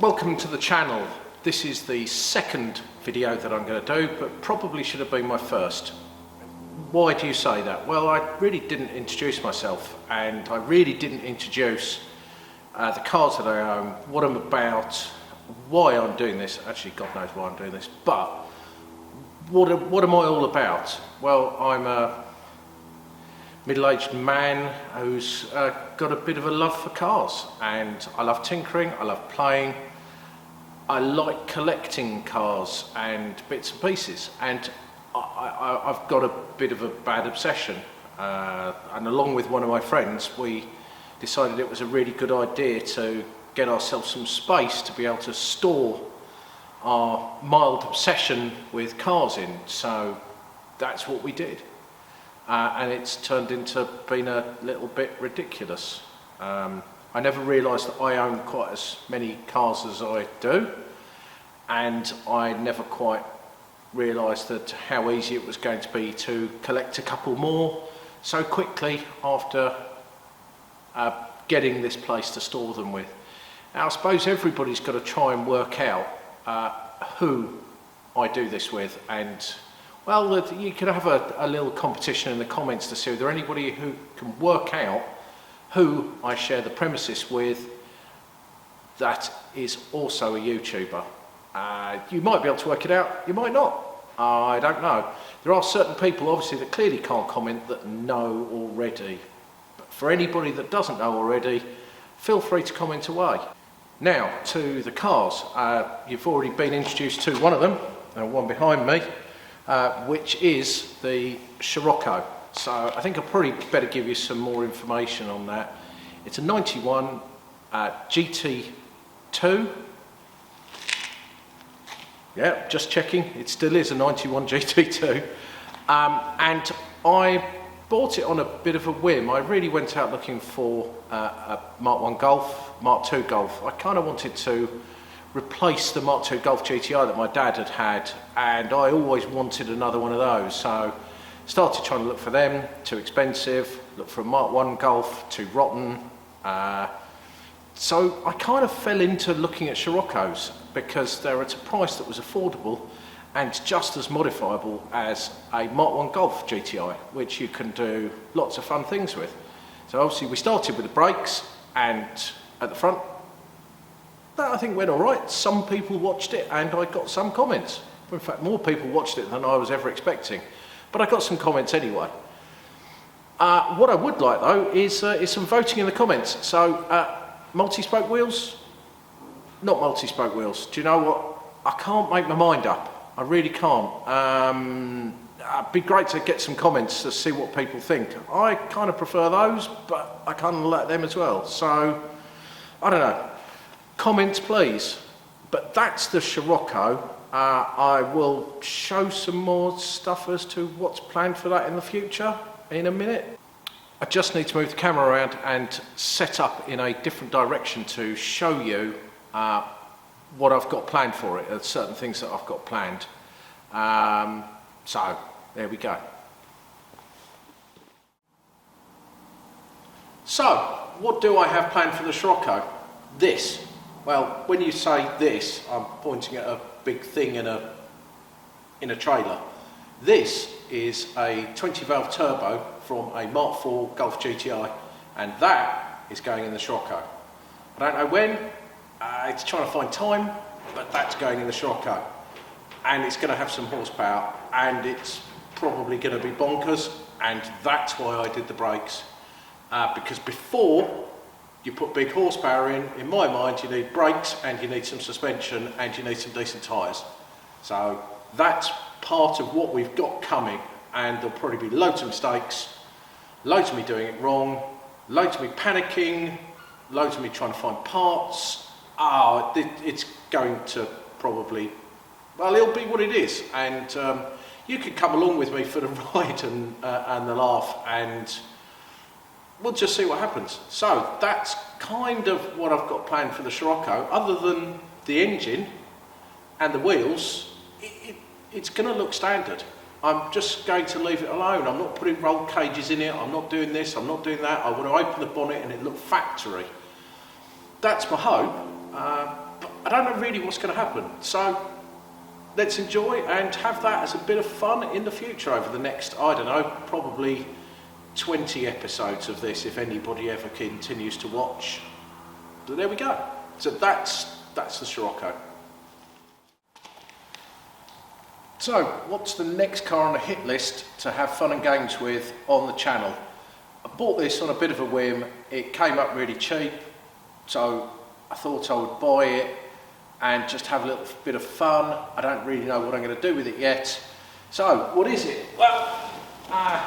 Welcome to the channel. This is the second video that I'm going to do, but probably should have been my first. Why do you say that? Well, I really didn't introduce myself, and I really didn't introduce the cars that I own, what I'm about, why I'm doing this. Actually, God knows why I'm doing this, but what am I all about? Well, I'm a middle-aged man who's got a bit of a love for cars, and I love tinkering, I love playing, I like collecting cars and bits and pieces, and I've got a bit of a bad obsession, and along with one of my friends we decided it was a really good idea to get ourselves some space to be able to store our mild obsession with cars in, so that's what we did. And it's turned into being a little bit ridiculous. I never realised that I own quite as many cars as I do, and I never quite realised that how easy it was going to be to collect a couple more so quickly after getting this place to store them with. Now, I suppose everybody's got to try and work out who I do this with, and well, you could have a little competition in the comments to see if there's anybody who can work out who I share the premises with that is also a YouTuber. You might be able to work it out, you might not. I don't know. There are certain people obviously that clearly can't comment that know already. But for anybody that doesn't know already, feel free to comment away. Now to the cars. You've already been introduced to one of them, one behind me. Which is the Scirocco. So I think I'll probably better give you some more information on that. It's a 91 GT2. Yeah, just checking, it still is a 91 GT2. And I bought it on a bit of a whim. I really went out looking for a Mark 1 Golf, Mark 2 Golf. I kind of wanted to replace the Mark II Golf GTI that my dad had, and I always wanted another one of those, so started trying to look for them. Too expensive. Looked for a Mark 1 Golf, too rotten. So I kind of fell into looking at Sciroccos because they're at a price that was affordable and just as modifiable as a Mark 1 Golf GTI, which you can do lots of fun things with. So obviously we started with the brakes, and at the front that I think went all right. Some people watched it and I got some comments. In fact, more people watched it than I was ever expecting. But I got some comments anyway. What I would like though is some voting in the comments. So, multi-spoke wheels? Not multi-spoke wheels. Do you know what? I can't make my mind up. I really can't. It'd be great to get some comments to see what people think. I kind of prefer those, but I kind of like them as well. So, I don't know. Comments please. But that's the Scirocco. I will show some more stuff as to what's planned for that in the future in a minute. I just need to move the camera around and set up in a different direction to show you what I've got planned for it, certain things that I've got planned. So there we go. So what do I have planned for the Scirocco? This. Well, when you say this, I'm pointing at a big thing in a trailer. This is a 20 valve turbo from a Mark IV Golf GTI, and that is going in the Scirocco. I don't know when, it's trying to find time, but that's going in the Scirocco. And it's going to have some horsepower, and it's probably going to be bonkers, and that's why I did the brakes. Because before you put big horsepower in my mind, you need brakes and you need some suspension and you need some decent tyres. So that's part of what we've got coming, and there'll probably be loads of mistakes, loads of me doing it wrong, loads of me panicking, loads of me trying to find parts. It's going to probably, well, it'll be what it is, and you could come along with me for the ride and the laugh, and we'll just see what happens. So that's kind of what I've got planned for the Scirocco. Other than the engine and the wheels, it's going to look standard. I'm just going to leave it alone. I'm not putting roll cages in it. I'm not doing this. I'm not doing that. I want to open the bonnet and it look factory. That's my hope. But I don't know really what's going to happen. So let's enjoy and have that as a bit of fun in the future over the next, I don't know, probably 20 episodes of this if anybody ever continues to watch. But there we go. So that's the Scirocco. So what's the next car on the hit list to have fun and games with on the channel? I bought this on a bit of a whim. It came up really cheap, so I thought I would buy it and just have a little bit of fun. I don't really know what I'm going to do with it yet. So what is it? Well, an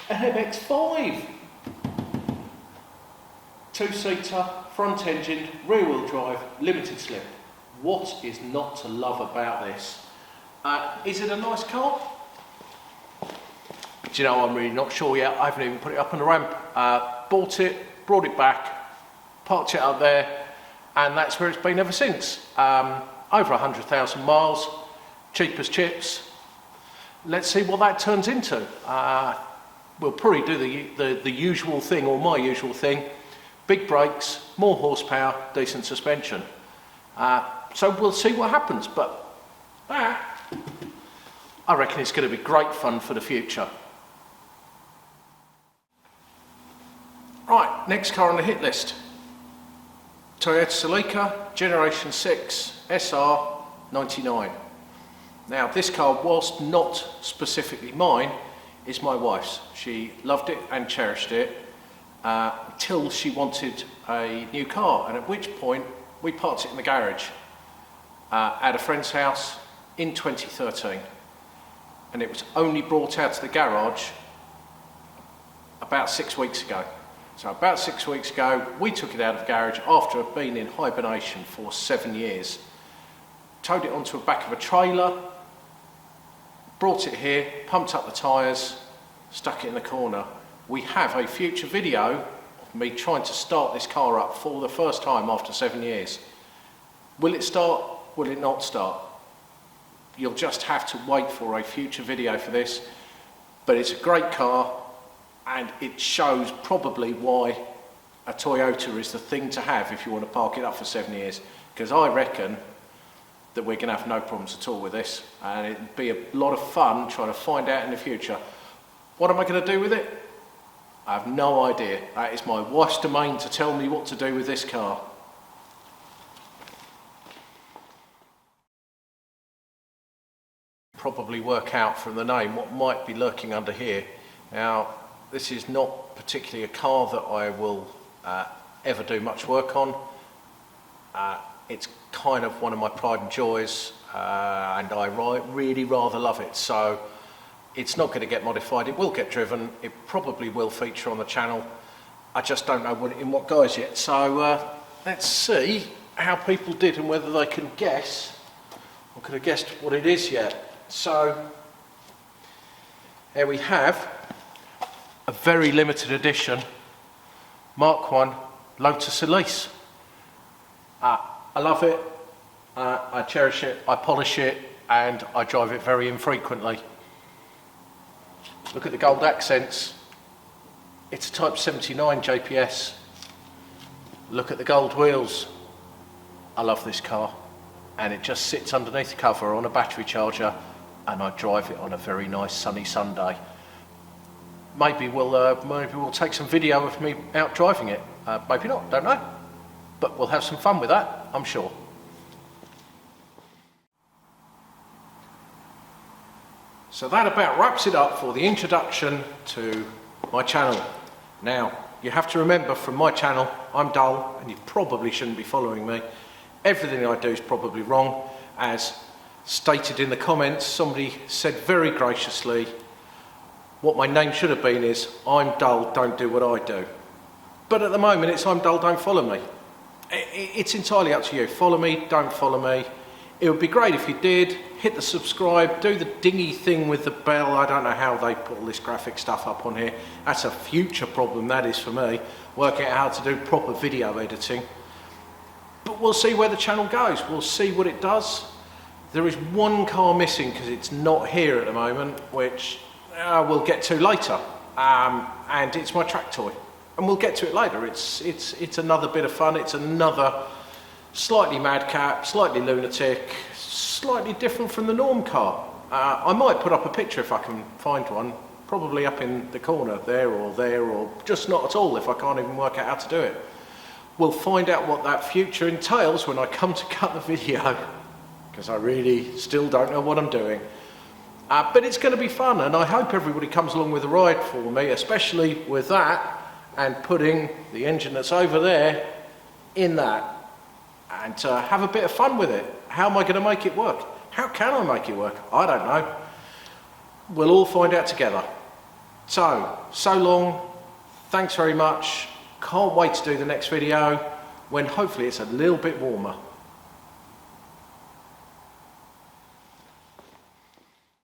MX-5. Two-seater, front-engined, rear-wheel drive, limited slip. What is not to love about this? Is it a nice car? Do you know, I'm really not sure yet. I haven't even put it up on the ramp. Bought it, brought it back, parked it up there, and that's where it's been ever since. Over 100,000 miles, cheap as chips. Let's see what that turns into. We'll probably do the usual thing, or my usual thing. Big brakes, more horsepower, decent suspension. So we'll see what happens, but I reckon it's going to be great fun for the future. Right, next car on the hit list. Toyota Celica, Generation 6, SR99. Now this car, whilst not specifically mine, is my wife's. She loved it and cherished it until she wanted a new car, and at which point we parked it in the garage at a friend's house in 2013, and it was only brought out to the garage about 6 weeks ago. So about 6 weeks ago we took it out of the garage after it had been in hibernation for 7 years, towed it onto the back of a trailer, brought it here, pumped up the tyres, stuck it in the corner. We have a future video of me trying to start this car up for the first time after 7 years. Will it start? Will it not start? You'll just have to wait for a future video for this, but it's a great car and it shows probably why a Toyota is the thing to have if you want to park it up for 7 years, because I reckon that we're going to have no problems at all with this, and it'd be a lot of fun trying to find out in the future. What am I going to do with it? I have no idea. That is my wife's domain to tell me what to do with this car. Probably work out from the name what might be lurking under here. Now, this is not particularly a car that I will ever do much work on. It's kind of one of my pride and joys, and I really rather love it. So it's not going to get modified. It will get driven. It probably will feature on the channel. I just don't know in what guise yet. So let's see how people did and whether they can guess or could have guessed what it is yet. So here we have a very limited edition Mark 1 Lotus Elise. I love it, I cherish it, I polish it, and I drive it very infrequently. Look at the gold accents. It's a Type 79 JPS. Look at the gold wheels. I love this car, and it just sits underneath the cover on a battery charger, and I drive it on a very nice sunny Sunday. Maybe we'll take some video of me out driving it. Maybe not, don't know. But we'll have some fun with that, I'm sure. So that about wraps it up for the introduction to my channel. Now, you have to remember, from my channel, I'm dull, and you probably shouldn't be following me. Everything I do is probably wrong. As stated in the comments, somebody said very graciously, what my name should have been is, I'm dull, don't do what I do. But at the moment it's I'm dull, don't follow me. It's entirely up to you. Follow me, don't follow me. It would be great if you did. Hit the subscribe, do the dingy thing with the bell. I don't know how they put all this graphic stuff up on here. That's a future problem, that is, for me. Working out how to do proper video editing. But we'll see where the channel goes. We'll see what it does. There is one car missing because it's not here at the moment, which we'll get to later. And it's my track toy. and we'll get to it later. It's another bit of fun. It's another slightly madcap, slightly lunatic, slightly different from the norm car. I might put up a picture if I can find one, probably up in the corner there, or just not at all if I can't even work out how to do it. We'll find out what that future entails when I come to cut the video, because I really still don't know what I'm doing. But it's going to be fun, and I hope everybody comes along with the ride for me, especially with that, and putting the engine that's over there in that, and to have a bit of fun with it. How am I going to make it work? How can I make it work? I don't know. We'll all find out together. So long, thanks very much. Can't wait to do the next video, when hopefully it's a little bit warmer.